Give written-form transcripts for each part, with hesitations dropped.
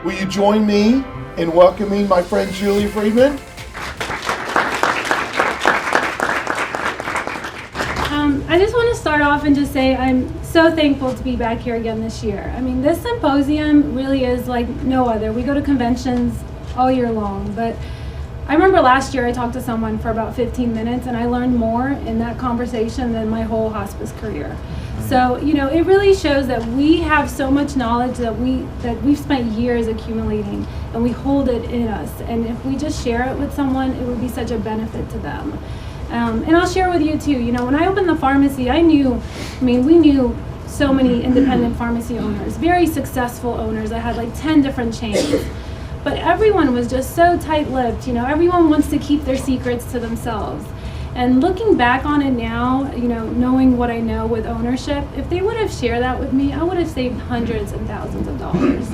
Will you join me in welcoming my friend Julya Friedman? I just want to start off and just say I'm so thankful to be back here again this year. I mean, this symposium really is like no other. We go to conventions all year long, but I remember last year I talked to someone for about 15 minutes and I learned more in that conversation than my whole hospice career. So, you know, it really shows that we have so much knowledge that we've spent years accumulating, and we hold it in us. And if we just share it with someone, it would be such a benefit to them. And I'll share with you too, you know, when I opened the pharmacy, we knew so many independent pharmacy owners, very successful owners. I had like 10 different chains. But everyone was just so tight-lipped, you know, everyone wants to keep their secrets to themselves. And looking back on it now, you know, knowing what I know with ownership, if they would have shared that with me, I would have saved hundreds and thousands of dollars.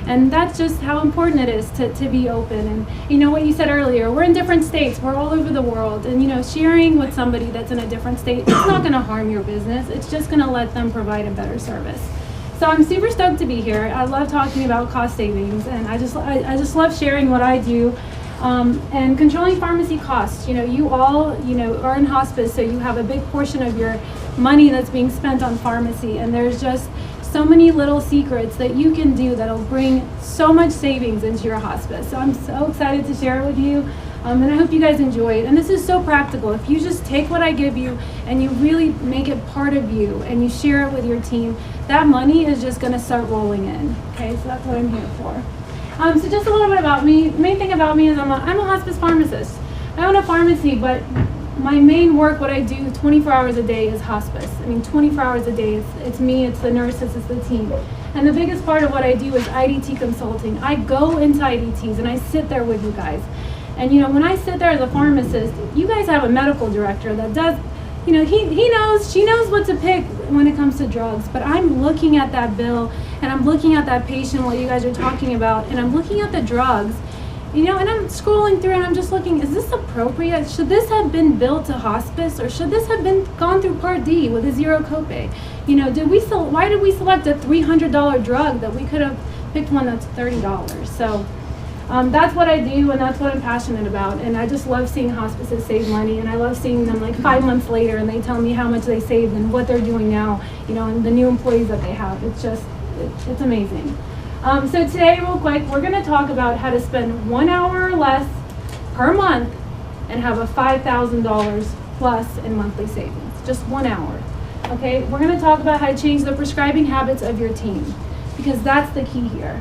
And that's just how important it is to be open. And you know what you said earlier, we're in different states, we're all over the world. And you know, sharing with somebody that's in a different state, it's not gonna harm your business, it's just gonna let them provide a better service. So I'm super stoked to be here. I love talking about cost savings, and I just love sharing what I do. And controlling pharmacy costs. You know, you all, you know, are in hospice, so you have a big portion of your money that's being spent on pharmacy, and there's just so many little secrets that you can do that'll bring so much savings into your hospice. So I'm so excited to share it with you, and I hope you guys enjoy it. And this is so practical. If you just take what I give you and you really make it part of you and you share it with your team, that money is just going to start rolling in. Okay, so that's what I'm here for. So just a little bit about me. The main thing about me is I'm a hospice pharmacist. I own a pharmacy, but my main work, what I do 24 hours a day is hospice. I mean, 24 hours a day, it's me, it's the nurses, it's the team. And the biggest part of what I do is IDT consulting. I go into IDTs and I sit there with you guys. And you know, when I sit there as a pharmacist, you guys have a medical director that does, you know, she knows what to pick when it comes to drugs, but I'm looking at that bill and I'm looking at that patient, what you guys are talking about, and I'm looking at the drugs, you know, and I'm scrolling through and I'm just looking, is this appropriate? Should this have been billed to hospice, or should this have been gone through Pharm.D with a zero copay? You know, why did we select a $300 drug that we could have picked one that's $30? So that's what I do, and that's what I'm passionate about. And I just love seeing hospices save money, and I love seeing them like 5 months later and they tell me how much they saved and what they're doing now, you know, and the new employees that they have. It's amazing. So today, real quick, we're going to talk about how to spend 1 hour or less per month and have a $5,000 plus in monthly savings. Just 1 hour. Okay, we're going to talk about how to change the prescribing habits of your team, because that's the key here.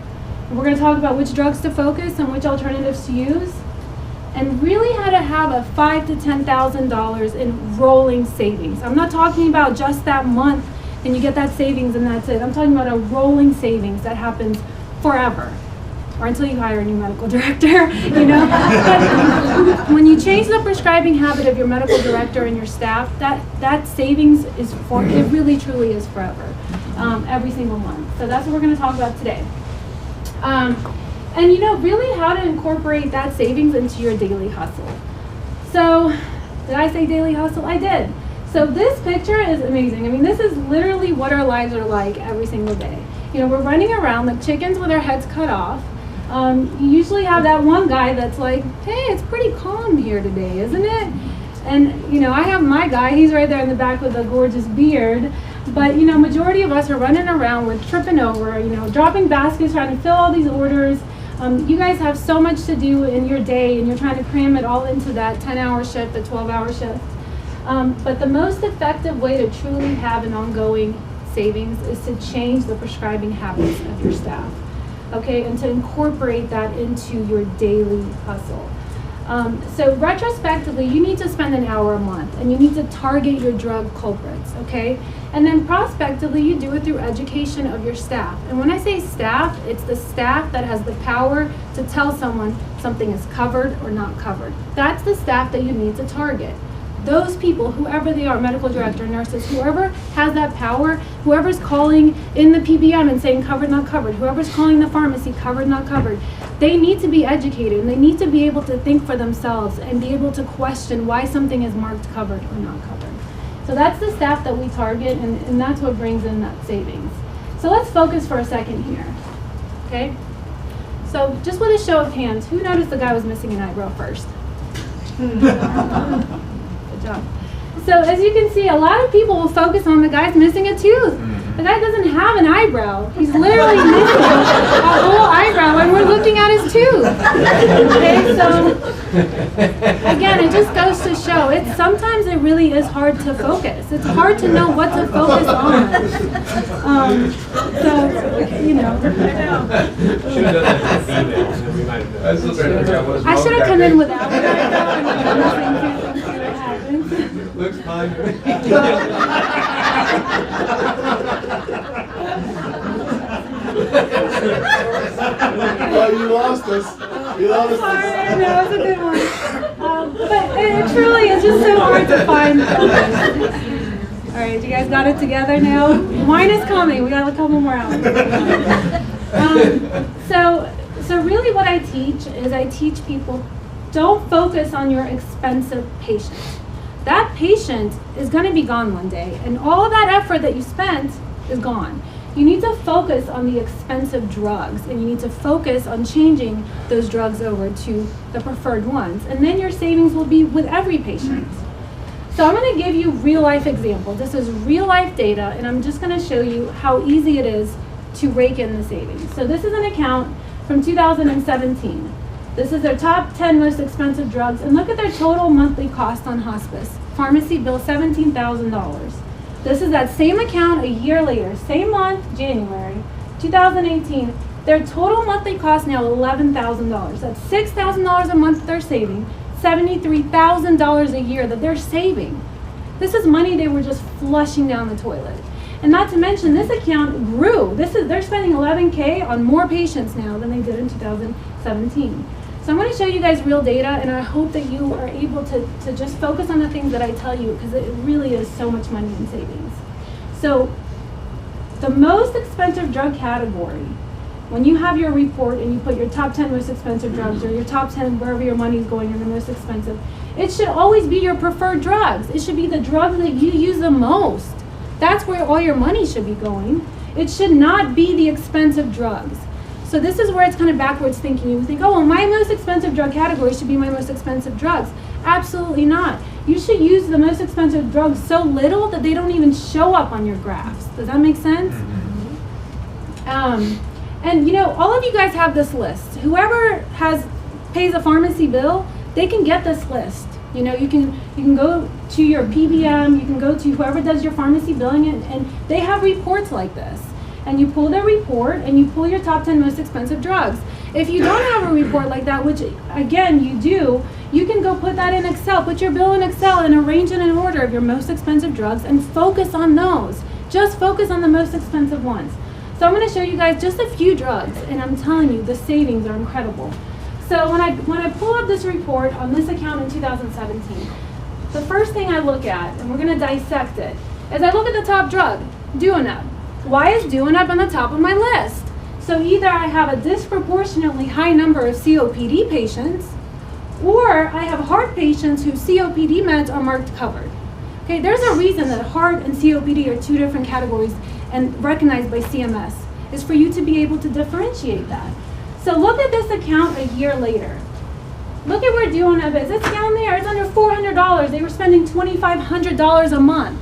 We're going to talk about which drugs to focus and which alternatives to use, and really how to have a $5,000 to $10,000 in rolling savings. I'm not talking about just that month and you get that savings and that's it. I'm talking about a rolling savings that happens forever, or until you hire a new medical director, you know. But when you change the prescribing habit of your medical director and your staff, that savings is it really truly is forever, every single month. So that's what we're going to talk about today. And you know, really how to incorporate that savings into your daily hustle. So, did I say daily hustle? I did. So this picture is amazing. I mean, this is literally what our lives are like every single day. You know, we're running around like chickens with our heads cut off. You usually have that one guy that's like, hey, it's pretty calm here today, isn't it? And, you know, I have my guy, he's right there in the back with a gorgeous beard. But, you know, majority of us are running around with tripping over, you know, dropping baskets, trying to fill all these orders. You guys have so much to do in your day, and you're trying to cram it all into that 10-hour shift, the 12-hour shift. But the most effective way to truly have an ongoing savings is to change the prescribing habits of your staff, okay, and to incorporate that into your daily hustle. So retrospectively, you need to spend an hour a month, and you need to target your drug culprits, okay? And then prospectively, you do it through education of your staff. And when I say staff, it's the staff that has the power to tell someone something is covered or not covered. That's the staff that you need to target. Those people, whoever they are, medical director, nurses, whoever has that power, whoever's calling in the PBM and saying covered, not covered, whoever's calling the pharmacy covered, not covered, they need to be educated, and they need to be able to think for themselves and be able to question why something is marked covered or not covered. So that's the staff that we target, and that's what brings in that savings. So let's focus for a second here, okay? So just with a show of hands, who noticed the guy was missing an eyebrow first? Good job. So as you can see, a lot of people will focus on the guy's missing a tooth. The guy doesn't have an eyebrow. He's literally missing a whole eyebrow, and we're looking at his tooth. Okay, so again, it just goes to show sometimes it really is hard to focus. It's hard to know what to focus on. So, you know. I should have come in without an eyebrow and done the same tooth and see what happens. Looks fine. Oh, you lost us. You lost Sorry, us. no, it's a good one. But it truly is just so hard to find. All right, you guys got it together now? Wine is coming. We got a couple more hours. So really what I teach is I teach people, don't focus on your expensive patient. That patient is going to be gone one day, and all of that effort that you spent is gone. You need to focus on the expensive drugs, and you need to focus on changing those drugs over to the preferred ones, and then your savings will be with every patient. So I'm going to give you real life examples. This is real life data, and I'm just going to show you how easy it is to rake in the savings. So this is an account from 2017. This is their top 10 most expensive drugs, and look at their total monthly cost on hospice. Pharmacy bill, $17,000. This is that same account a year later, same month, January 2018. Their total monthly cost now $11,000. That's $6,000 a month they're saving, $73,000 a year that they're saving. This is money they were just flushing down the toilet. And not to mention, this account grew. They're spending $11K on more patients now than they did in 2017. So I'm going to show you guys real data, and I hope that you are able to just focus on the things that I tell you, because it really is so much money in savings. So the most expensive drug category, when you have your report and you put your top 10 most expensive drugs, or your top 10 wherever your money is going are the most expensive, it should always be your preferred drugs. It should be the drugs that you use the most. That's where all your money should be going. It should not be the expensive drugs. So this is where it's kind of backwards thinking. You think, oh, well, my most expensive drug category should be my most expensive drugs. Absolutely not. You should use the most expensive drugs so little that they don't even show up on your graphs. Does that make sense? And you know, all of you guys have this list. Whoever pays a pharmacy bill, they can get this list. You know, you can go to your PBM, you can go to whoever does your pharmacy billing, and they have reports like this. And you pull their report and you pull your top 10 most expensive drugs. If you don't have a report like that, which again you do, you can go put that in Excel, put your bill in Excel and arrange it in order of your most expensive drugs and focus on those. Just focus on the most expensive ones. So I'm going to show you guys just a few drugs, and I'm telling you, the savings are incredible. So when I pull up this report on this account in 2017, the first thing I look at, and we're going to dissect it, is I look at the top drug, Duanub. Why is Duanub on the top of my list? So either I have a disproportionately high number of COPD patients, or I have heart patients whose COPD meds are marked covered. Okay, there's a reason that heart and COPD are two different categories and recognized by CMS, is for you to be able to differentiate that. So look at this account a year later. Look at where Duanub is. It's down there. It's under $400. They were spending $2,500 a month.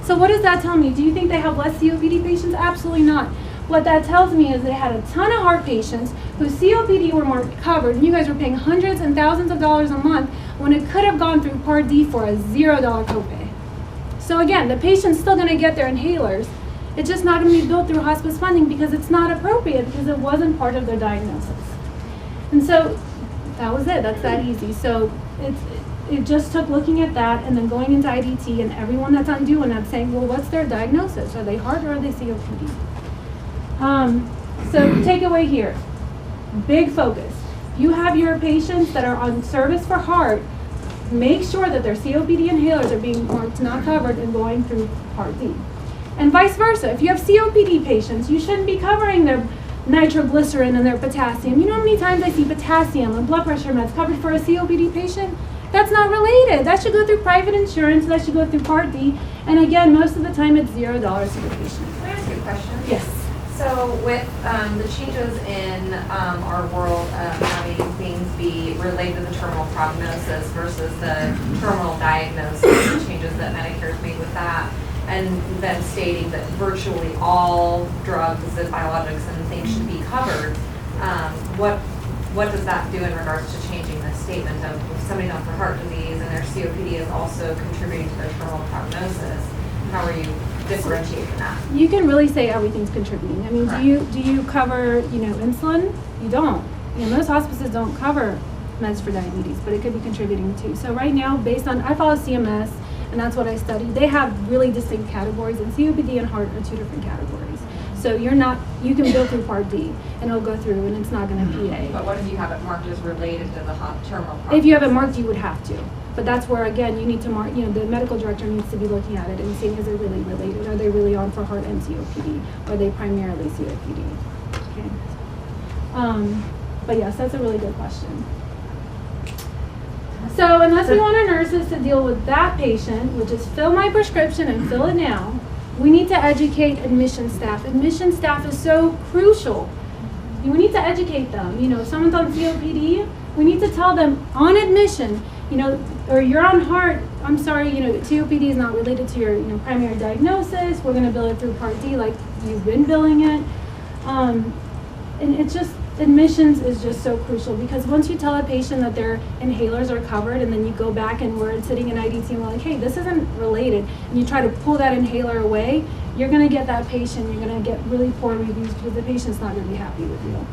So what does that tell me? Do you think they have less COPD patients? Absolutely not. What that tells me is they had a ton of heart patients whose COPD were marked covered, and you guys were paying hundreds and thousands of dollars a month when it could have gone through Part-D for a $0 copay. So again, the patient's still going to get their inhalers. It's just not going to be billed through hospice funding because it's not appropriate, because it wasn't part of their diagnosis. And so that was it. That's that easy. So it just took looking at that and then going into IDT and everyone that's on Duanub saying, well, what's their diagnosis? Are they heart or are they COPD? So takeaway here, big focus. You have your patients that are on service for heart, make sure that their COPD inhalers are being marked not covered and going through Part D. And vice versa. If you have COPD patients, you shouldn't be covering their nitroglycerin and their potassium. You know how many times I see potassium and blood pressure meds covered for a COPD patient? That's not related. That should go through private insurance. That should go through Part D. And again, most of the time it's $0 to the patient. Can I ask you a question? Yes. So with the changes in our world having things be related to the terminal prognosis versus the terminal diagnosis, the changes that Medicare's made with that, and then stating that virtually all drugs and biologics and things should be covered, what does that do in regards to changing the statement of if somebody's on for heart disease and their COPD is also contributing to their terminal prognosis? How are you differentiating that? You can really say everything's contributing. I mean, do you cover, insulin? You don't. Most hospices don't cover meds for diabetes, but it could be contributing too. So right now, based on, I follow CMS, and that's what I study, they have really distinct categories, and COPD and heart are two different categories. So you can go through Pharm.D, and it'll go through, and it's not going to PA. But what if you have it marked as related to the terminal prognosis? If you have it marked, you would have to. But that's where, again, you need to mark, the medical director needs to be looking at it and seeing, is it really related? Are they really on for heart and COPD? Or are they primarily COPD? Okay. But yes, that's a really good question. So unless we want our nurses to deal with that patient, which is fill my prescription and fill it now, we need to educate admission staff. Admission staff is so crucial. We need to educate them. If someone's on COPD, we need to tell them on admission, or you're on heart, I'm sorry, COPD is not related to your primary diagnosis. We're going to bill it through Part D like you've been billing it. And it's just, admissions is just so crucial, because once you tell a patient that their inhalers are covered, and then you go back and we're sitting in IDT and we're like, hey, this isn't related, and you try to pull that inhaler away, you're going to get that patient, you're going to get really poor reviews because the patient's not going to be happy with you.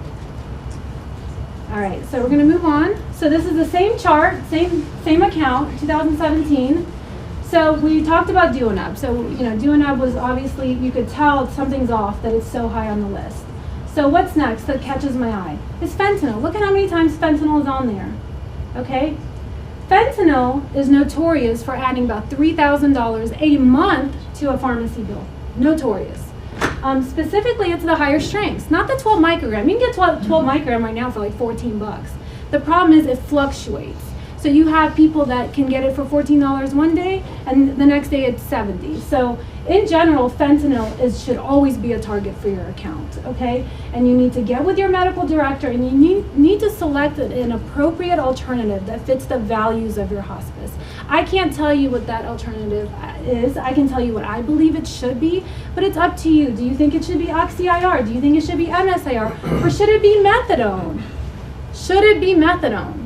All right, so we're going to move on. So this is the same chart, same account, 2017. So we talked about DUNAB. So, DUNAB was obviously, you could tell something's off, that it's so high on the list. So what's next that catches my eye? Is fentanyl. Look at how many times fentanyl is on there, okay? Fentanyl is notorious for adding about $3,000 a month to a pharmacy bill. Notorious. Specifically, it's the higher strengths, not the 12 microgram. You can get 12 microgram right now for like $14. The problem is it fluctuates. So you have people that can get it for $14 one day, and the next day it's $70. So in general, fentanyl should always be a target for your account, okay? And you need to get with your medical director, and you need to select an appropriate alternative that fits the values of your hospice. I can't tell you what that alternative is. I can tell you what I believe it should be, but it's up to you. Do you think it should be oxy-IR? Do you think it should be MSIR? Or should it be methadone? Should it be methadone?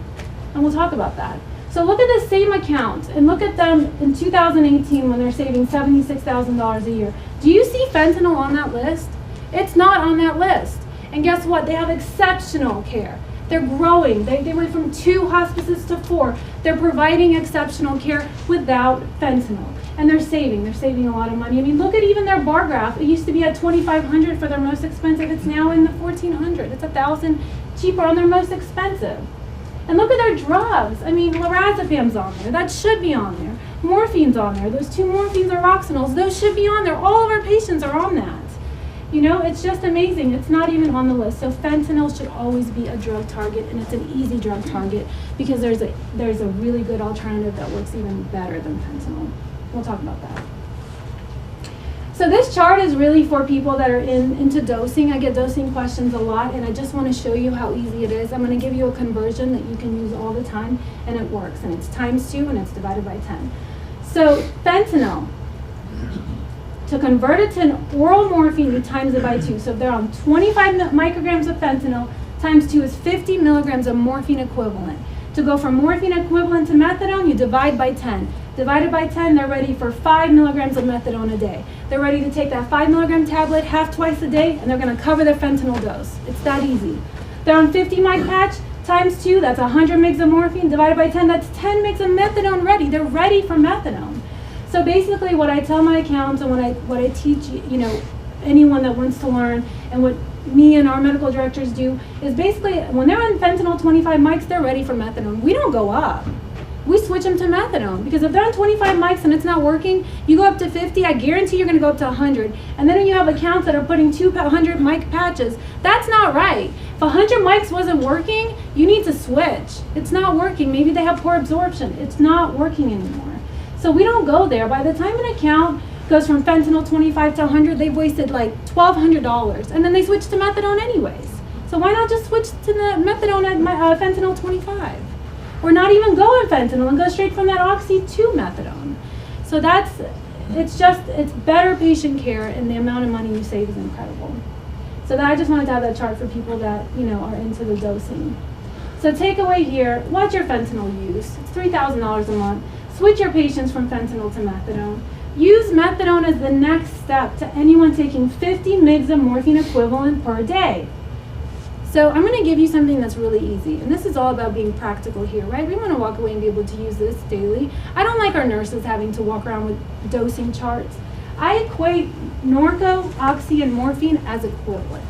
And we'll talk about that. So look at the same account and look at them in 2018 when they're saving $76,000 a year. Do you see fentanyl on that list? It's not on that list. And guess what? They have exceptional care. They're growing. They went from 2 hospices to 4. They're providing exceptional care without fentanyl. And they're saving a lot of money. I mean, look at even their bar graph. It used to be at $2,500 for their most expensive. It's now in the $1,400. It's $1,000 cheaper on their most expensive. And look at their drugs. I mean, lorazepam's on there. That should be on there. Morphine's on there. Those 2 morphines are Roxanols. Those should be on there. All of our patients are on that. It's just amazing. It's not even on the list. So fentanyl should always be a drug target, and it's an easy drug target because there's a really good alternative that works even better than fentanyl. We'll talk about that. So this chart is really for people that are into dosing. I get dosing questions a lot, and I just want to show you how easy it is. I'm going to give you a conversion that you can use all the time, and it works. And it's ×2, and it's divided by 10. So fentanyl, to convert it to an oral morphine, you times it by 2. So if they're on 25 micrograms of fentanyl, ×2 is 50 milligrams of morphine equivalent. To go from morphine equivalent to methadone, you divide by 10. Divided by 10, they're ready for 5 milligrams of methadone a day. They're ready to take that 5 milligram tablet twice a day, and they're going to cover their fentanyl dose. It's that easy. They're on 50 mic patch, ×2, that's 100 mg of morphine. Divided by 10, that's 10 mg of methadone ready. They're ready for methadone. So basically what I tell my accountants and what I teach, anyone that wants to learn, and what me and our medical directors do, is basically when they're on fentanyl 25 mics, they're ready for methadone. We don't go up. We switch them to methadone, because if they're on 25 mics and it's not working, you go up to 50, I guarantee you're going to go up to 100. And then you have accounts that are putting 200 mic patches. That's not right. If 100 mics wasn't working, you need to switch. It's not working. Maybe they have poor absorption. It's not working anymore. So we don't go there. By the time an account goes from fentanyl 25 to 100, they've wasted like $1,200, and then they switch to methadone anyways. So why not just switch to the methadone at fentanyl 25? Or not even go on fentanyl and go straight from that oxy to methadone. So it's better patient care, and the amount of money you save is incredible. So I just wanted to have that chart for people that, are into the dosing. So takeaway here, watch your fentanyl use. It's $3,000 a month. Switch your patients from fentanyl to methadone. Use methadone as the next step to anyone taking 50 mg of morphine equivalent per day. So I'm going to give you something that's really easy, and this is all about being practical here, right? We want to walk away and be able to use this daily. I don't like our nurses having to walk around with dosing charts. I equate Norco, Oxy, and morphine as equivalent.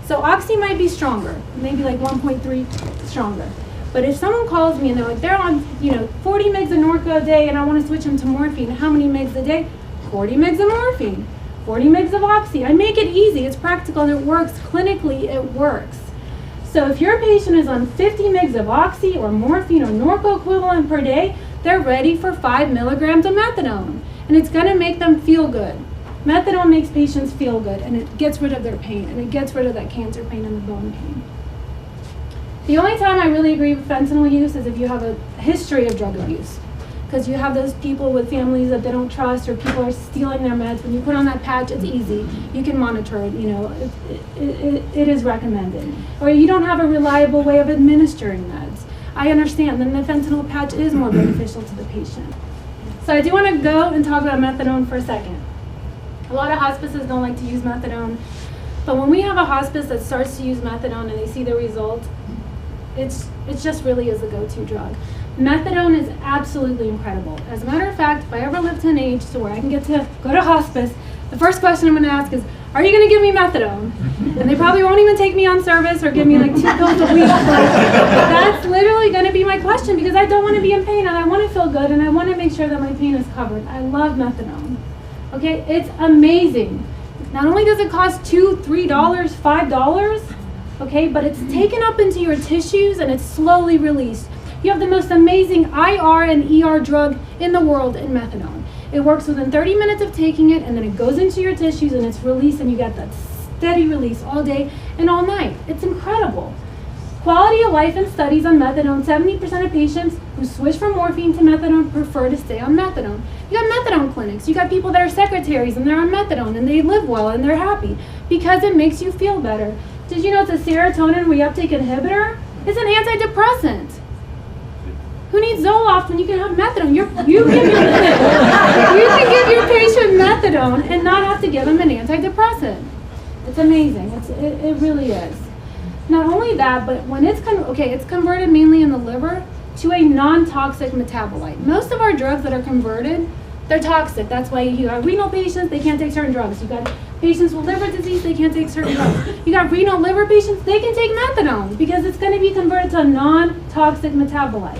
So Oxy might be stronger, maybe like 1.3 stronger. But if someone calls me and they're like, they're on 40 mgs of Norco a day and I want to switch them to morphine, how many mgs a day? 40 mgs of morphine, 40 mgs of Oxy. I make it easy, it's practical, and it works. Clinically, it works. So if your patient is on 50 mgs of Oxy or morphine or Norco equivalent per day, they're ready for 5 milligrams of methadone. And it's going to make them feel good. Methadone makes patients feel good, and it gets rid of their pain, and it gets rid of that cancer pain and the bone pain. The only time I really agree with fentanyl use is if you have a history of drug abuse. Because you have those people with families that they don't trust, or people are stealing their meds. When you put on that patch, it's easy. You can monitor it, it is recommended. Or you don't have a reliable way of administering meds. I understand, then the fentanyl patch is more beneficial to the patient. So I do want to go and talk about methadone for a second. A lot of hospices don't like to use methadone, but when we have a hospice that starts to use methadone and they see the results, it just really is a go-to drug. Methadone is absolutely incredible. As a matter of fact, if I ever live to an age to where I can get to go to hospice, the first question I'm going to ask is, are you going to give me methadone? And they probably won't even take me on service or give me like 2 pills a week. That's literally going to be my question, because I don't want to be in pain and I want to feel good and I want to make sure that my pain is covered. I love methadone. Okay, it's amazing. Not only does it cost $2, $3, $5, okay, but it's taken up into your tissues and it's slowly released. You have the most amazing IR and ER drug in the world in methadone. It works within 30 minutes of taking it, and then it goes into your tissues and it's released, and you get that steady release all day and all night. It's incredible. Quality of life in studies on methadone, 70% of patients who switch from morphine to methadone prefer to stay on methadone. You got methadone clinics. You got people that are secretaries and they're on methadone and they live well and they're happy because it makes you feel better. Did you know it's a serotonin reuptake inhibitor? It's an antidepressant. Who needs Zoloft when you can have methadone? You can give your patient methadone and not have to give them an antidepressant. It's amazing. It really is. Not only that, but when it's converted mainly in the liver to a non-toxic metabolite. Most of our drugs that are converted, they're toxic. That's why you have renal patients, they can't take certain drugs. You got patients with liver disease, they can't take certain drugs. You got renal liver patients, they can take methadone because it's going to be converted to a non-toxic metabolite.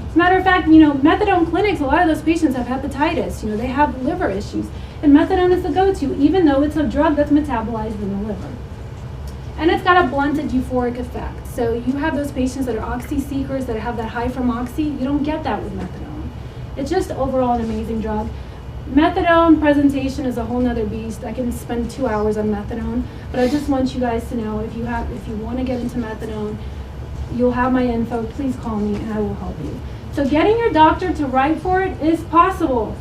As a matter of fact, methadone clinics, a lot of those patients have hepatitis. They have liver issues. And methadone is the go-to, even though it's a drug that's metabolized in the liver. And it's got a blunted euphoric effect. So you have those patients that are oxy seekers that have that high from oxy. You don't get that with methadone. It's just overall an amazing drug. Methadone presentation is a whole nother beast. I can spend 2 hours on methadone, but I just want you guys to know if you want to get into methadone, you'll have my info. Please call me and I will help you. So getting your doctor to write for it is possible.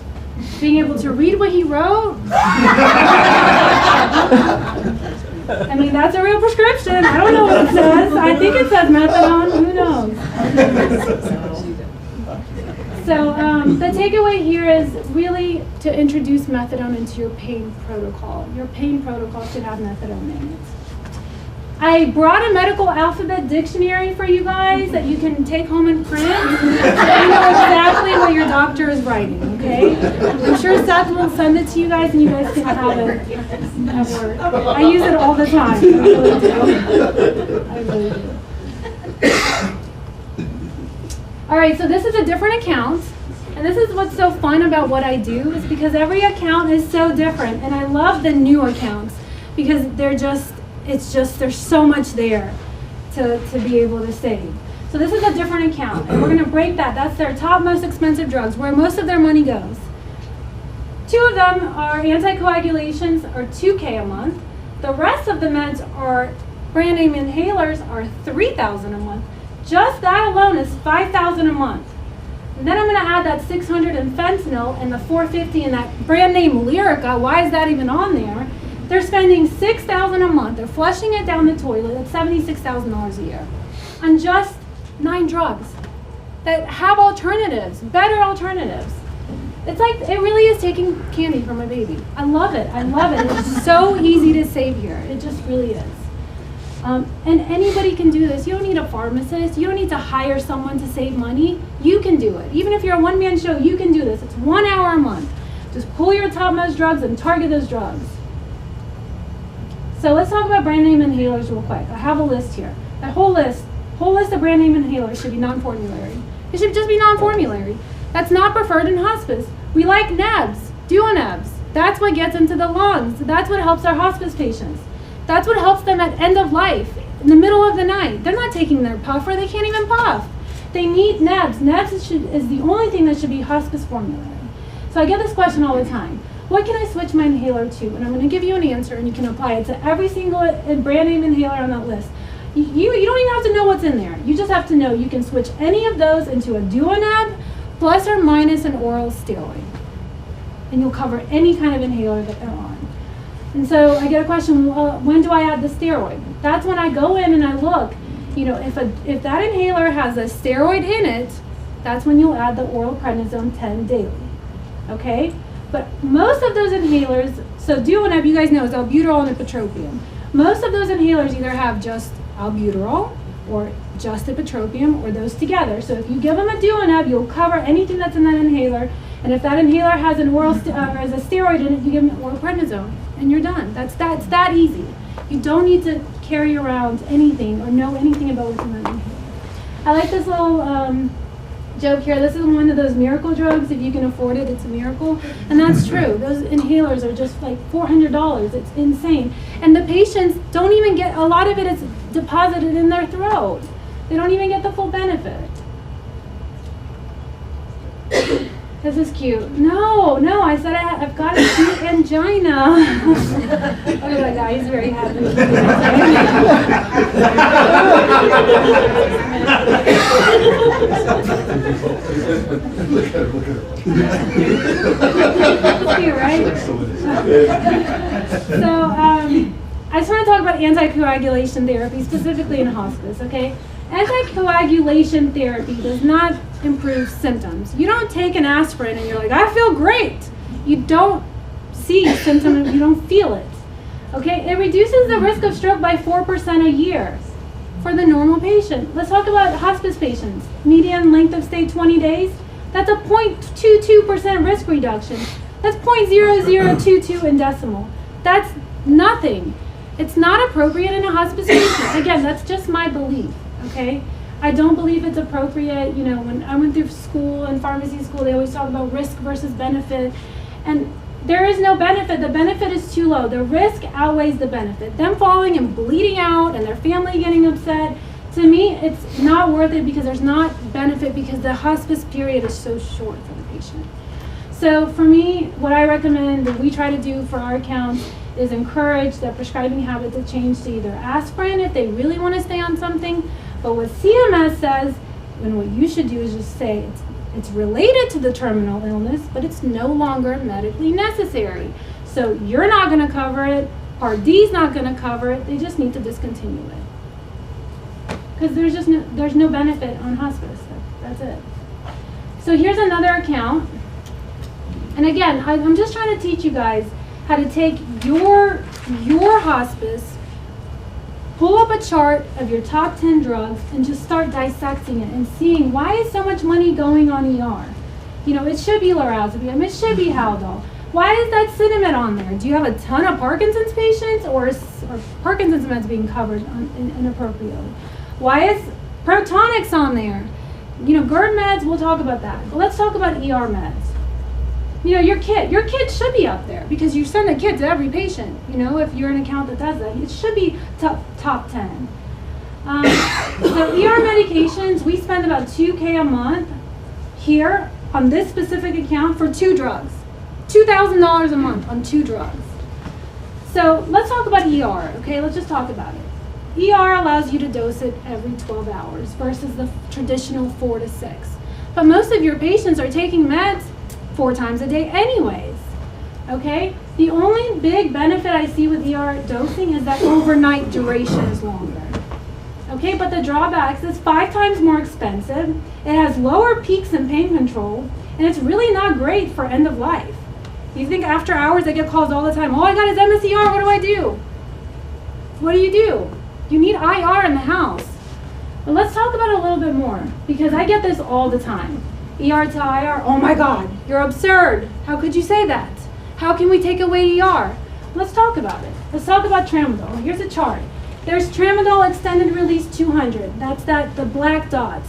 Being able to read what he wrote, I mean, that's a real prescription. I don't know what it says. I think it says methadone. Who knows? So the takeaway here is really to introduce methadone into your pain protocol. Your pain protocol should have methadone in it. I brought a medical alphabet dictionary for you guys that you can take home and print. So you know exactly what your doctor is writing, okay? I'm sure Seth will send it to you guys and you guys can have it at work. I use it all the time. I really do. I really do. All right, so this is a different account. And this is what's so fun about what I do, is because every account is so different. And I love the new accounts because there's so much there to be able to save. So this is a different account, and we're going to break that. That's their top most expensive drugs, where most of their money goes. 2 of them are anticoagulations, are $2K a month. The rest of the meds are brand name inhalers, are $3,000 a month. Just that alone is $5,000 a month. And then I'm going to add that $600 in fentanyl and the $450 in that brand name Lyrica. Why is that even on there? They're spending $6,000 a month. They're flushing it down the toilet. That's $76,000 a year on just 9 drugs that have alternatives, better alternatives. It's like, it really is taking candy from a baby. I love it. I love it. It's so easy to save here. It just really is. And anybody can do this. You don't need a pharmacist. You don't need to hire someone to save money. You can do it. Even if you're a one-man show, you can do this. It's 1 hour a month. Just pull your topmost drugs and target those drugs. So let's talk about brand name inhalers real quick. I have a list here. That whole list of brand name inhalers should be non-formulary. It should just be non-formulary. That's not preferred in hospice. We like nebs, duo-nebs. That's what gets into the lungs. That's what helps our hospice patients. That's what helps them at end of life, in the middle of the night. They're not taking their puffer. They can't even puff. They need nebs. Nebs is the only thing that should be hospice formulary. So I get this question all the time. What can I switch my inhaler to? And I'm going to give you an answer, and you can apply it to every single brand name inhaler on that list. You don't even have to know what's in there. You just have to know you can switch any of those into a duo-neb plus or minus an oral steroid. And you'll cover any kind of inhaler that they're on. And so I get a question, well, when do I add the steroid? That's when I go in and I look. You know, if that inhaler has a steroid in it, that's when you'll add the oral prednisone 10 daily. Okay? But most of those inhalers, so duo-neb, you guys know, is albuterol and ipratropium. Most of those inhalers either have just albuterol or just ipratropium or those together. So if you give them a duo-neb, you'll cover anything that's in that inhaler. And if that inhaler has an oral has a steroid in it, you give them oral prednisone, and you're done. That's that easy. You don't need to carry around anything or know anything about what's in that inhaler. I like this little joke here. This is one of those miracle drugs. If you can afford it, it's a miracle. And that's true. Those inhalers are just like $400. It's insane. And the patients don't even get, a lot of it is deposited in their throat. They don't even get the full benefit. This is cute. No, I said I've got a cute angina. Look at that guy, he's very happy. It's cute, right? So, I just want to talk about anticoagulation therapy, specifically in hospice, okay? Anticoagulation therapy does not improve symptoms. You don't take an aspirin and you're like, I feel great. You don't see symptoms, you don't feel it. Okay, it reduces the risk of stroke by 4% a year for the normal patient. Let's talk about hospice patients. Median length of stay 20 days. That's a 0.22% risk reduction. That's 0.0022 in decimal. That's nothing. It's not appropriate in a hospice patient. Again, that's just my belief. Okay, I don't believe it's appropriate. You know, when I went through school and pharmacy school, they always talk about risk versus benefit, and there is no benefit. The benefit is too low. The risk outweighs the benefit. Them falling and bleeding out and their family getting upset, to me, it's not worth it because there's not benefit because the hospice period is so short for the patient. So for me, what I recommend that we try to do for our accounts is encourage the prescribing habit to change to either aspirin if they really want to stay on something. But what CMS says, and what you should do is just say it's related to the terminal illness, but it's no longer medically necessary. So you're not going to cover it. Pharm.D is not going to cover it. They just need to discontinue it because there's no benefit on hospice. That's it. So here's another account. And again, I'm just trying to teach you guys how to take your hospice, pull up a chart of your top 10 drugs and just start dissecting it and seeing why is so much money going on ER. You know, it should be lorazepam, it should be Haldol. Why is that Cinnamon on there? Do you have a ton of Parkinson's patients or Parkinson's meds being covered inappropriately? Why is Protonix on there? You know, GERD meds, we'll talk about that. But let's talk about ER meds. You know, your kid should be up there because you send a kid to every patient. You know, if you're an account that does that, it should be top 10. So ER medications, we spend about $2K a month here on this specific account for 2 drugs. $2,000 a month on 2 drugs. So let's talk about ER, okay? Let's just talk about it. ER allows you to dose it every 12 hours versus the traditional 4 to 6. But most of your patients are taking meds 4 times a day anyways, okay? The only big benefit I see with ER dosing is that overnight duration is longer. Okay, but the drawbacks is 5 times more expensive, it has lower peaks in pain control, and it's really not great for end of life. You think after hours I get calls all the time, oh, I got his MSER, what do I do? What do? You need IR in the house. But let's talk about it a little bit more, because I get this all the time. ER to IR, oh my God, you're absurd. How could you say that? How can we take away ER? Let's talk about it. Let's talk about tramadol. Here's a chart. There's tramadol extended release 200. That's the black dots.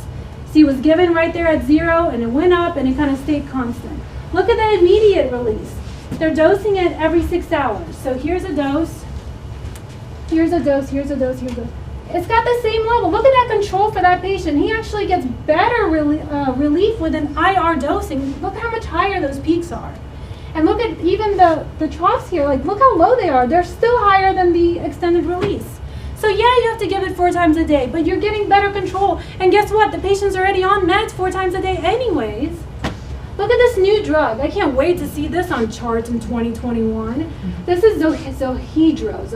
See, it was given right there at 0, and it went up, and it kind of stayed constant. Look at the immediate release. They're dosing it every 6 hours. So here's a dose. Here's a dose. Here's a dose. Here's a dose. It's got the same level. Look at that control for that patient. He actually gets better relief with an IR dosing. Look how much higher those peaks are. And look at even the troughs here. Like, look how low they are. They're still higher than the extended release. So yeah, you have to give it 4 times a day, but you're getting better control. And guess what? The patient's already on meds 4 times a day anyways. Look at this new drug. I can't wait to see this on charts in 2021. This is Zohydro,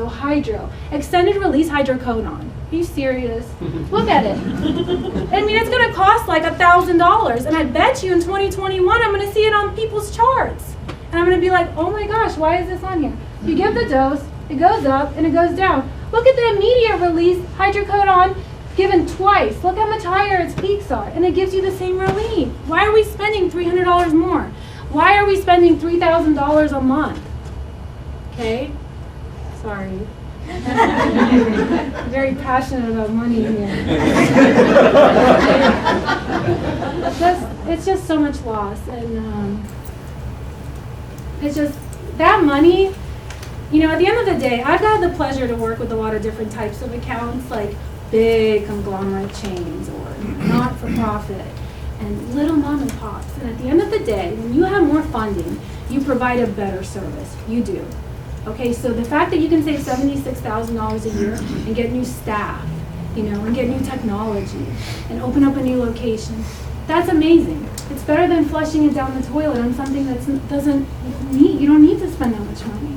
extended release hydrocodone. Are you serious? Look at it. I mean, it's going to cost like $1,000, and I bet you in 2021 I'm going to see it on people's charts. And I'm going to be like, oh my gosh, why is this on here? You give the dose, it goes up and it goes down. Look at the immediate release hydrocodone given twice. Look how much higher its peaks are, and it gives you the same relief. Why are we spending $300 more? Why are we spending $3,000 a month? Okay, sorry. I'm very passionate about money here. It's just so much loss, and it's just that money. You know, at the end of the day, I've had the pleasure to work with a lot of different types of accounts, like big conglomerate chains or not-for-profit and little mom and pops. And at the end of the day, when you have more funding, you provide a better service. You do. Okay, so the fact that you can save $76,000 a year and get new staff, you know, and get new technology and open up a new location, that's amazing. It's better than flushing it down the toilet on something that you don't need to spend that much money.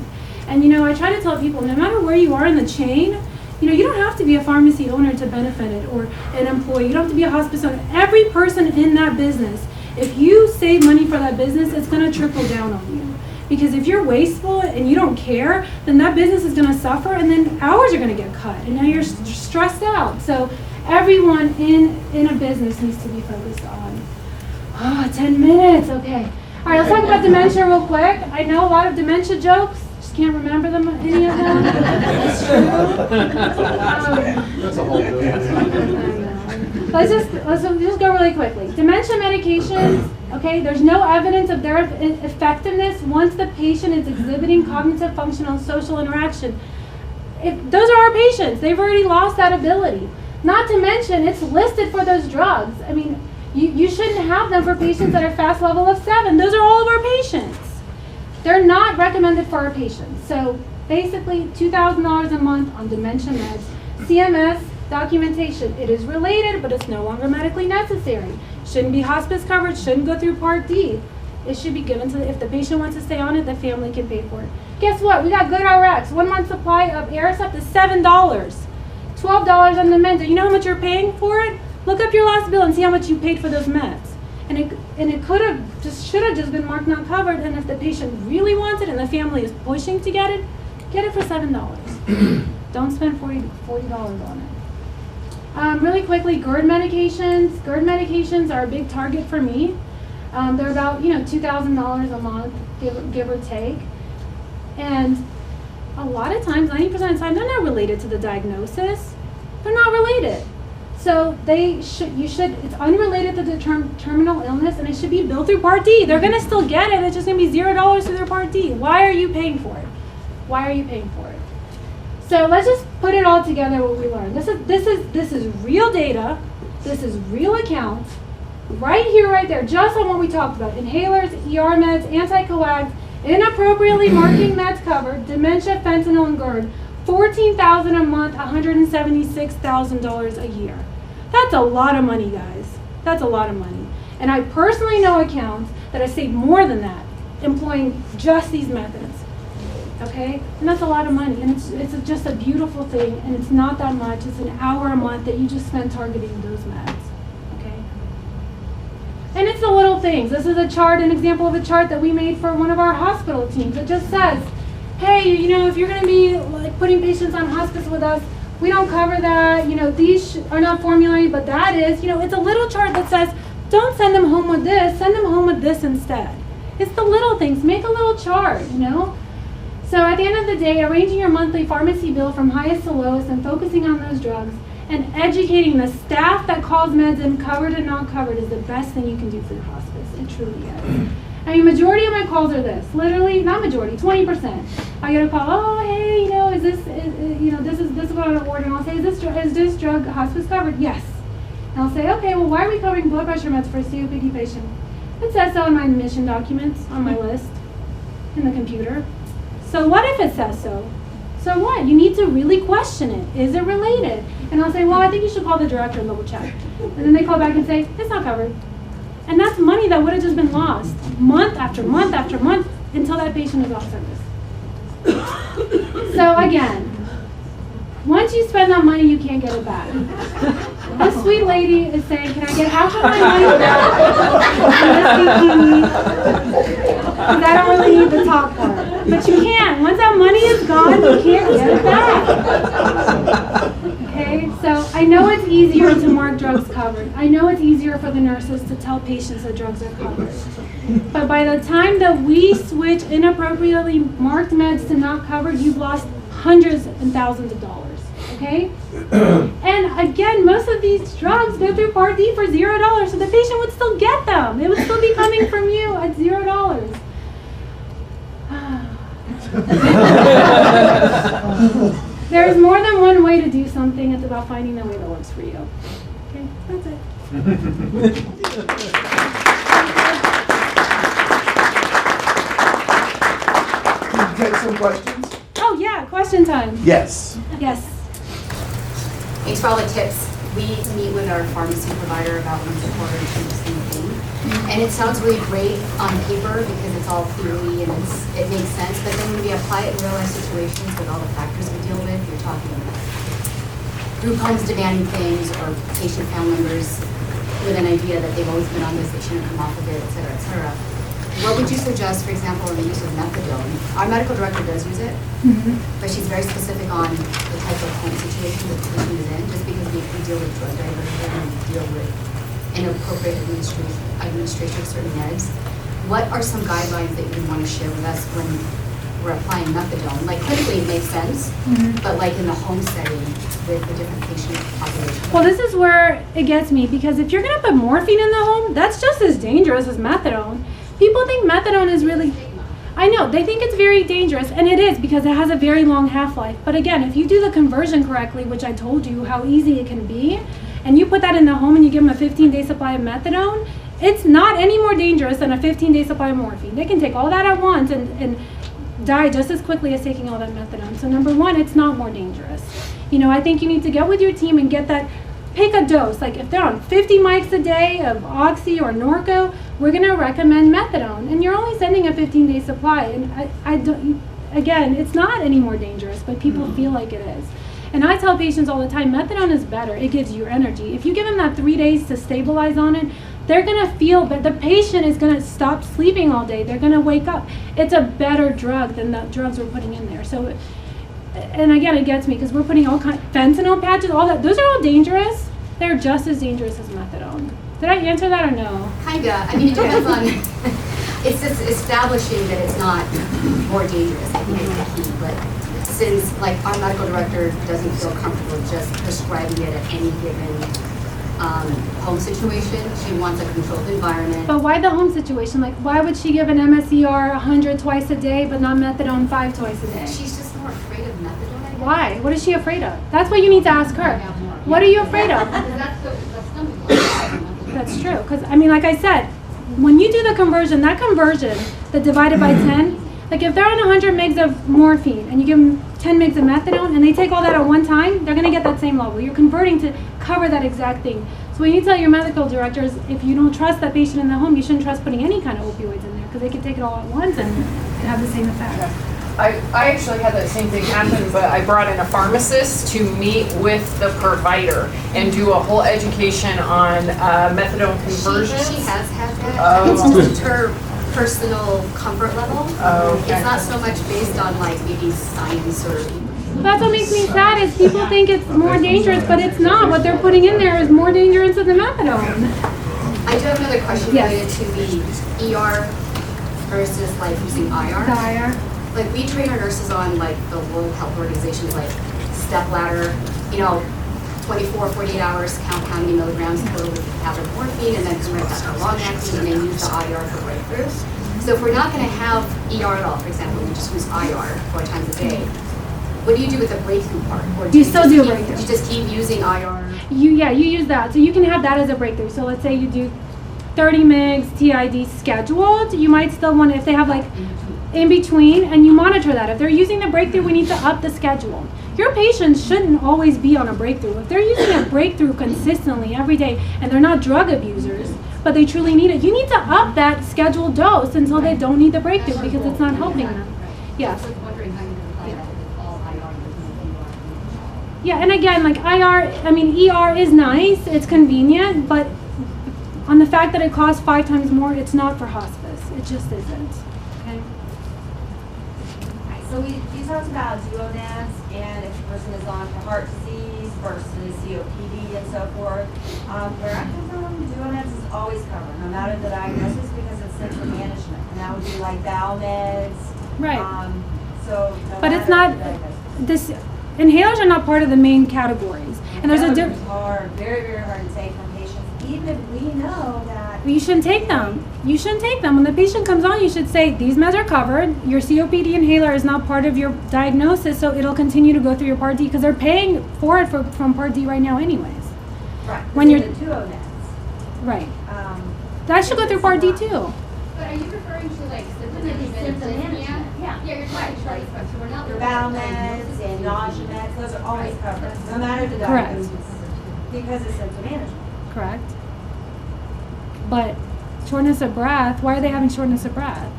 And you know, I try to tell people, no matter where you are in the chain, you know, you don't have to be a pharmacy owner to benefit it, or an employee. You don't have to be a hospice owner. Every person in that business, if you save money for that business, it's going to trickle down on you. Because if you're wasteful and you don't care, then that business is going to suffer, and then hours are going to get cut, and now you're stressed out. So everyone in a business needs to be focused on 10 minutes. Okay. All right, let's talk about dementia real quick. I know a lot of dementia jokes. Can't remember them, any of them. It's true. That's a whole thing. Let's just go really quickly. Dementia medications, okay, there's no evidence of their effectiveness once the patient is exhibiting cognitive, functional, and social interaction. Those are our patients. They've already lost that ability. Not to mention, it's listed for those drugs. I mean, you shouldn't have them for patients that are fast level of 7. Those are all of our patients. They're not recommended for our patients. So basically, $2,000 a month on dementia meds. CMS documentation. It is related, but it's no longer medically necessary. Shouldn't be hospice coverage, shouldn't go through Part D. It should be given to, if the patient wants to stay on it, the family can pay for it. Guess what? We got good RX. 1 month supply of Aricept is $7. $12 on the meds. You know how much you're paying for it? Look up your last bill and see how much you paid for those meds. And it should have just been marked not covered. And if the patient really wants it and the family is pushing to get it for $7. Don't spend $40 on it. Really quickly, GERD medications. GERD medications are a big target for me. They're about $2,000 a month, give or take. And a lot of times, 90% of the time, they're not related to the diagnosis. They're not related. So it's unrelated to the terminal illness, and it should be billed through Part D. They're going to still get it. It's just going to be $0 through their Part D. Why are you paying for it? Why are you paying for it? So let's just put it all together. What we learned. This is real data. This is real accounts. Right here, right there, just on what we talked about: inhalers, ER meds, anticoags, Inappropriately marking meds covered, dementia, fentanyl, and GERD, $14,000 a month, $176,000 a year. That's a lot of money, guys. That's a lot of money. And I personally know accounts that have saved more than that, employing just these methods. Okay? And that's a lot of money. And it's just a beautiful thing, and it's not that much. It's an hour a month that you just spend targeting those meds. Okay? And it's the little things. This is a chart, an example of a chart that we made for one of our hospital teams. It just says, hey, you know, if you're going to be like putting patients on hospice with us, we don't cover that. You know, these are not formulary, but that is. You know, it's a little chart that says, don't send them home with this, send them home with this instead. It's the little things. Make a little chart, you know. So at the end of the day, arranging your monthly pharmacy bill from highest to lowest and focusing on those drugs and educating the staff that calls meds in covered and not covered is the best thing you can do for your hospice. It truly is. I mean, majority of my calls are this. Literally, not majority, 20%. I get a call, oh, hey, you know, this is what I'm ordering. I'll say, is this drug hospice covered? Yes. And I'll say, okay, well, why are we covering blood pressure meds for a COPD patient? It says so in my admission documents on my list in the computer. So what if it says so? So what? You need to really question it. Is it related? And I'll say, well, I think you should call the director and double check. And then they call back and say, it's not covered. And that's money that would have just been lost month after month after month until that patient is off service. So again, once you spend that money, you can't get it back. This sweet lady is saying, can I get half of my money back? Because I don't really need the top part. But you can't. Once that money is gone, you can't get it back. Okay, so I know it's easier to mark drugs covered. I know it's easier for the nurses to tell patients that drugs are covered. But by the time that we switch inappropriately marked meds to not covered, you've lost hundreds and thousands of dollars. Okay? And again, most of these drugs go through Pharm.D for $0, so the patient would still get them. It would still be coming from you at $0. There's more than one way to do something. It's about finding the way that works for you. Okay, that's it. Can you take some questions? Oh yeah, question time. Yes. Yes. Thanks for all the tips. We meet with our pharmacy provider about once a quarter to do the same thing. And it sounds really great on paper because it's all theory and it makes sense. But then when we apply it in real life situations with all the factors we deal with, you're talking about group homes demanding things or patient family members with an idea that they've always been on this, they shouldn't come off of it, et cetera, et cetera. What would you suggest, for example, in the use of methadone? Our medical director does use it, but she's very specific on the type of home situation that the patient is in, just because we deal with drug diversion and we deal with inappropriate administration of certain meds. What are some guidelines that you want to share with us when we're applying methadone? Like clinically it makes sense, but like in the home setting with the different patient population. Well, this is where it gets me, because if you're going to put morphine in the home, that's just as dangerous as methadone. People think methadone is really, I know, they think it's very dangerous, and it is because it has a very long half-life. But again, if you do the conversion correctly, which I told you how easy it can be, and you put that in the home and you give them a 15-day supply of methadone, it's not any more dangerous than a 15-day supply of morphine. They can take all that at once and die just as quickly as taking all that methadone. So number one, it's not more dangerous. You know, I think you need to get with your team and get that, pick a dose. Like if they're on 50 mics a day of Oxy or Norco, we're going to recommend methadone. And you're only sending a 15-day supply. And I don't, again, it's not any more dangerous, but people feel like it is. And I tell patients all the time, methadone is better. It gives you energy. If you give them that 3 days to stabilize on it, they're going to feel, but the patient is going to stop sleeping all day. They're going to wake up. It's a better drug than the drugs we're putting in there. So, and again, it gets me because we're putting all kinds, fentanyl patches, all that. Those are all dangerous. They're just as dangerous as methadone. Did I answer that or no? Kinda. I mean, it depends on, it's just establishing that it's not more dangerous. I think is the key. But since like our medical director doesn't feel comfortable just prescribing it at any given home situation, she wants a controlled environment. But why the home situation? Like, why would she give an MSER 100 twice a day, but not methadone 5 twice a day? She's just more afraid of methadone, I guess. Why? What is she afraid of? That's what you need to ask her. What are you afraid of? That's true. Because, I mean, like I said, when you do the conversion, that conversion, the divided by 10, Like if they're on 100 mgs of morphine and you give them 10 mgs of methadone and they take all that at one time, they're gonna get that same level. You're converting to cover that exact thing. So when you tell your medical directors, if you don't trust that patient in the home, you shouldn't trust putting any kind of opioids in there because they could take it all at once and have the same effect. I actually had that same thing happen, but I brought in a pharmacist to meet with the provider and do a whole education on methadone conversions. She has had that. Oh. It's just her personal comfort level. Oh, okay. It's not so much based on like maybe science or. That's what makes me sad is people think it's more dangerous, but it's not. What they're putting in there is more dangerous than the methadone. I do have another question Yes. related to the ER versus like using IR. Dire. Like we train our nurses on like the World Health Organization's like step ladder, 24, 48 hours, count how many milligrams per tablet of morphine, and then convert that to long acting, and then use the IR for breakthroughs. So if we're not going to have ER at all, for example, we just use IR 4 times a day. What do you do with the breakthrough part? Or You still just do a keep- breakthrough. You just keep using IR. You use that. So you can have that as a breakthrough. So let's say you do 30 mgs TID scheduled. You might still want to, if they have like in between, and you monitor that. If they're using the breakthrough, we need to up the schedule. Your patients shouldn't always be on a breakthrough. If they're using a breakthrough consistently every day and they're not drug abusers, but they truly need it, you need to up that scheduled dose until they don't need the breakthrough because it's not helping them. Yes. Wondering how you apply that with all IR. Yeah, and again, like ER is nice, it's convenient, but on the fact that it costs 5 times more, it's not for hospice. It just isn't. Okay. Right, so you talked about duonets and if a person is on for heart disease versus COPD and so forth. Where I come from, duonets is always covered, no matter the diagnosis, because it's symptom management. And that would be like bowel meds. Right. So no But it's matter not, the diagnosis. this, inhalers are not part of the main categories. And there's a Inhalers difference. are hard, very, very hard to take from patients, even if we know that. You shouldn't take them. You shouldn't take them. When the patient comes on, you should say, these meds are covered. Your COPD inhaler is not part of your diagnosis, so it'll continue to go through your Part D because they're paying for it from Part D right now anyways. Right. When When you're- the duonets. Right. That should go through Part D too. But are you referring to like symptom Symptom management? management, yeah. Yeah, you're right, right, so we're not. Your looking at bowel diagnosis. meds and nausea meds, those are always covered, no matter the Correct. diagnosis. Because it's symptom management. Correct. But shortness of breath, why are they having shortness of breath?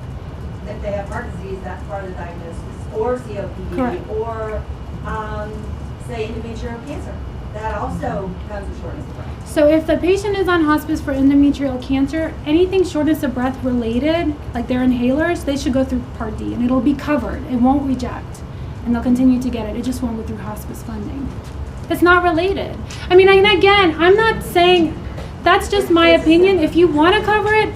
If they have heart disease, that's part of the diagnosis, or COPD, Correct. or, say, endometrial cancer. That also comes with shortness of breath. So if the patient is on hospice for endometrial cancer, anything shortness of breath related, like their inhalers, they should go through Part D and it'll be covered. It won't reject. And they'll continue to get it. It just won't go through hospice funding. It's not related. I mean, and again, I'm not saying, that's just my opinion. If you want to cover it,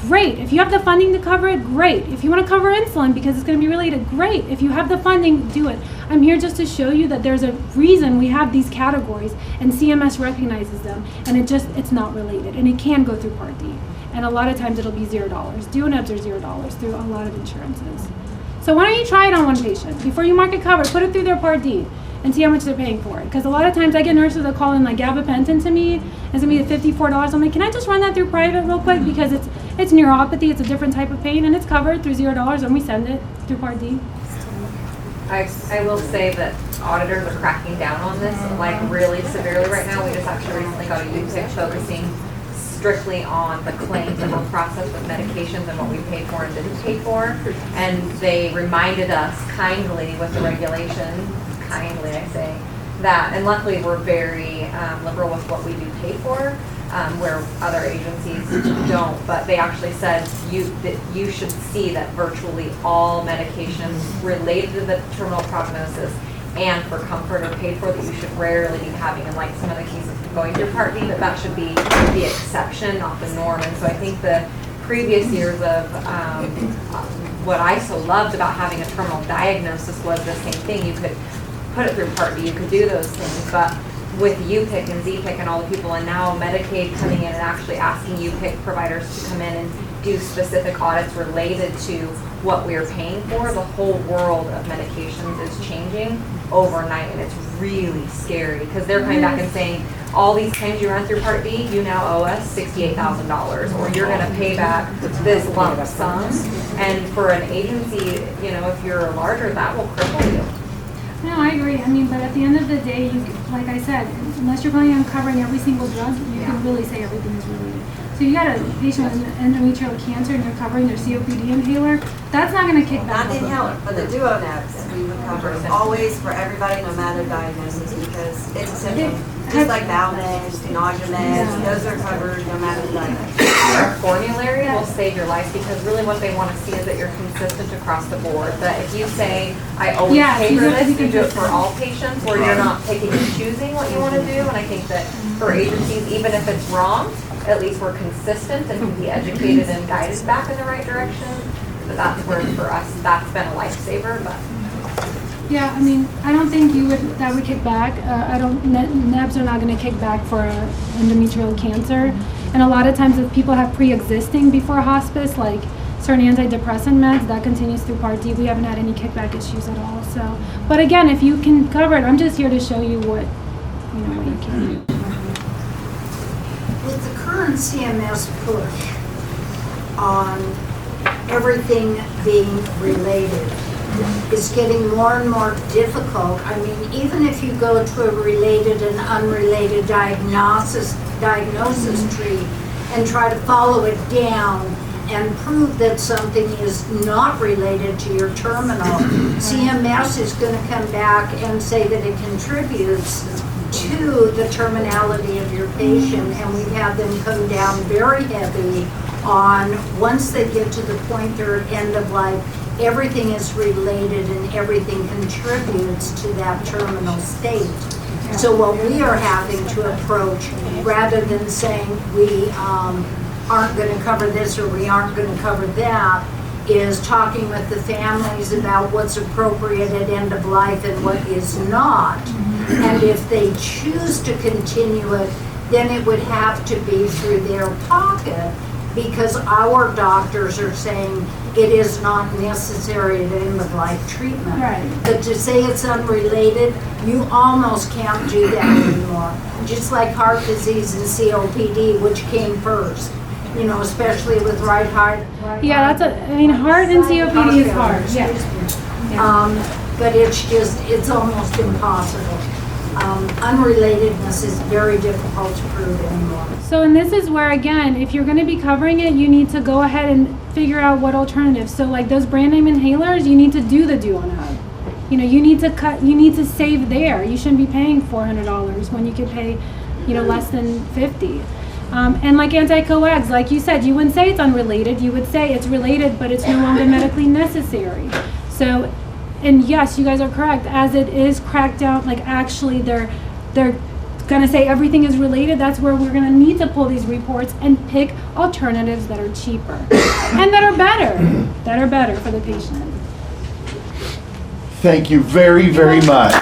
great. If you have the funding to cover it, great. If you want to cover insulin because it's going to be related, great. If you have the funding, do it. I'm here just to show you that there's a reason we have these categories and CMS recognizes them and it's not related and it can go through Part D. And a lot of times it'll be $0. Duonets are $0 through a lot of insurances. So why don't you try it on one patient before you mark it covered, put it through their Part D and see how much they're paying for it. Because a lot of times I get nurses that call in like gabapentin to me, and it's gonna be $54. I'm like, can I just run that through private real quick? Because it's neuropathy, it's a different type of pain, and it's covered through $0, and we send it through Part D. I will say that auditors are cracking down on this, like really severely right now. We just actually recently got a UPIC focusing strictly on the claims that were processed with medications and what we paid for and didn't pay for. And they reminded us kindly with the regulation, kindly I say, that, and luckily we're very liberal with what we do pay for, where other agencies don't, but they actually said that you should see that virtually all medications related to the terminal prognosis and for comfort are paid for, that you should rarely be having, in like some of the cases going through Part D, that should be the exception, not the norm. And so I think the previous years of what I so loved about having a terminal diagnosis was the same thing. You could put it through Part D, you could do those things, but with UPIC and ZPIC and all the people, and now Medicaid coming in and actually asking UPIC providers to come in and do specific audits related to what we're paying for, the whole world of medications is changing overnight, and it's really scary because they're coming back and saying, all these claims you ran through Part D, you now owe us $68,000, or you're gonna pay back this lump sum. And for an agency, you know, if you're larger, that will cripple you. No, I agree. I mean, but at the end of the day, you, like I said, unless you're planning on covering every single drug, you can really say everything is related. So you got a patient with endometrial cancer and you're covering their COPD inhaler, that's not going to kick back. Not the inhaler, but the duonabs, we would cover always for everybody, no matter diagnosis, because it's a symptom. Just like bowel meds, nausea meds, those are covered no matter the diagnosis. Our formulary will save your life, because really what they want to see is that you're consistent across the board. That if you say, I always pay for this, you do it for all patients, where you're not picking and choosing what you want to do. And I think that for agencies, even if it's wrong, at least we're consistent and can be educated and guided back in the right direction. But that's where, for us, that's been a lifesaver. But Yeah, I mean, I don't think that would kick back. NEBs are not going to kick back for endometrial cancer. And a lot of times if people have pre-existing before hospice, like certain antidepressant meds, that continues through Part D. We haven't had any kickback issues at all. So, but again, if you can cover it, I'm just here to show you what you can do. With the current CMS push on everything being related, is getting more and more difficult. I mean, even if you go to a related and unrelated diagnosis tree and try to follow it down and prove that something is not related to your terminal, CMS is going to come back and say that it contributes to the terminality of your patient, and we've had them come down very heavy on, once they get to the point they're at end of life, everything is related and everything contributes to that terminal state. So what we are having to approach, rather than saying we aren't going to cover this or we aren't going to cover that, is talking with the families about what's appropriate at end of life and what is not. And if they choose to continue it, then it would have to be through their pocket, because our doctors are saying it is not necessary at end of life treatment. Right. But to say it's unrelated, you almost can't do that anymore. Just like heart disease and COPD, which came first, you know, especially with right heart. Yeah, I mean, heart and COPD is hard. Yeah. But it's almost impossible. Unrelatedness is very difficult to prove anymore. So, and this is where, again, if you're going to be covering it, you need to go ahead and figure out what alternatives. So like those brand name inhalers, you need to do the duo-nab. You know, you need to save there. You shouldn't be paying $400 when you could pay, less than $50. And like anti-coags, like you said, you wouldn't say it's unrelated. You would say it's related, but it's no longer medically necessary. So, and yes, you guys are correct. As it is cracked down, like actually they're gonna say everything is related. That's where we're gonna need to pull these reports and pick alternatives that are cheaper and that are better for the patient. Thank you very, very much.